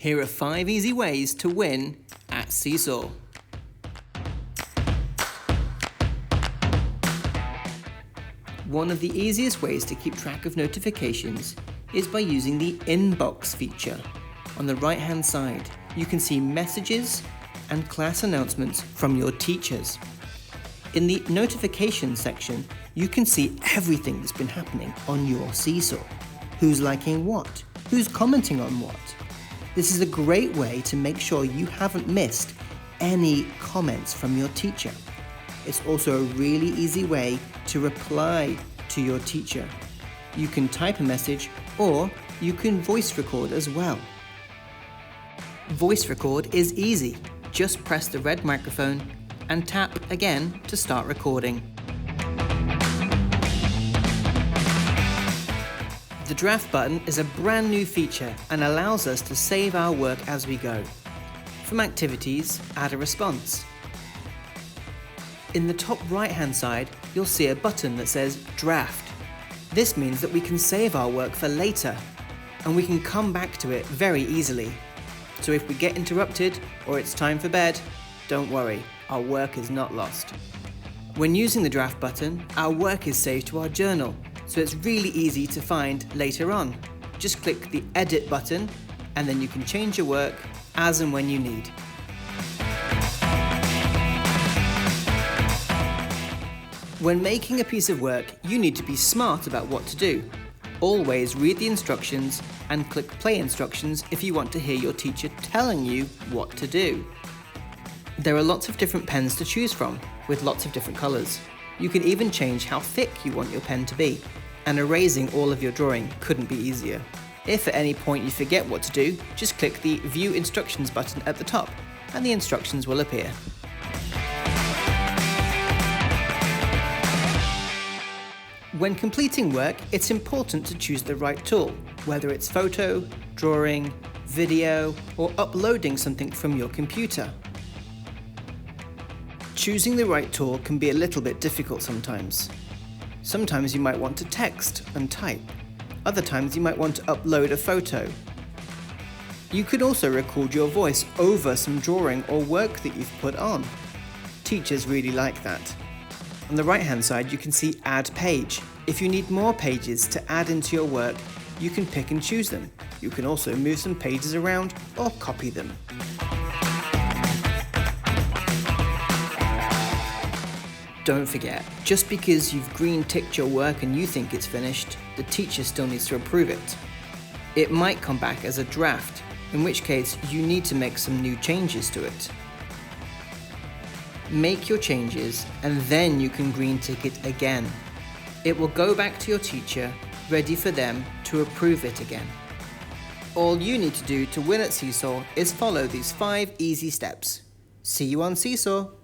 Here are 5 easy ways to win at Seesaw. One of the easiest ways to keep track of notifications is by using the inbox feature. On the right-hand side, you can see messages and class announcements from your teachers. In the notifications section, you can see everything that's been happening on your Seesaw. Who's liking what? Who's commenting on what? This is a great way to make sure you haven't missed any comments from your teacher. It's also a really easy way to reply to your teacher. You can type a message or you can voice record as well. Voice record is easy. Just press the red microphone and tap again to start recording. The draft button is a brand new feature and allows us to save our work as we go. From activities, add a response. In the top right-hand side, you'll see a button that says Draft. This means that we can save our work for later, and we can come back to it very easily. So if we get interrupted or it's time for bed, don't worry, our work is not lost. When using the Draft button, our work is saved to our journal, so it's really easy to find later on. Just click the Edit button, and then you can change your work as and when you need. When making a piece of work, you need to be smart about what to do. Always read the instructions and click play instructions if you want to hear your teacher telling you what to do. There are lots of different pens to choose from, with lots of different colours. You can even change how thick you want your pen to be, and erasing all of your drawing couldn't be easier. If at any point you forget what to do, just click the View Instructions button at the top, and the instructions will appear. When completing work, it's important to choose the right tool, whether it's photo, drawing, video, or uploading something from your computer. Choosing the right tool can be a little bit difficult sometimes. Sometimes you might want to text and type. Other times you might want to upload a photo. You could also record your voice over some drawing or work that you've put on. Teachers really like that. On the right-hand side, you can see Add Page. If you need more pages to add into your work, you can pick and choose them. You can also move some pages around or copy them. Don't forget, just because you've green ticked your work and you think it's finished, the teacher still needs to approve it. It might come back as a draft, in which case you need to make some new changes to it. Make your changes and then you can green tick it again. It will go back to your teacher, ready for them to approve it again. All you need to do to win at Seesaw is follow these 5 easy steps. See you on Seesaw!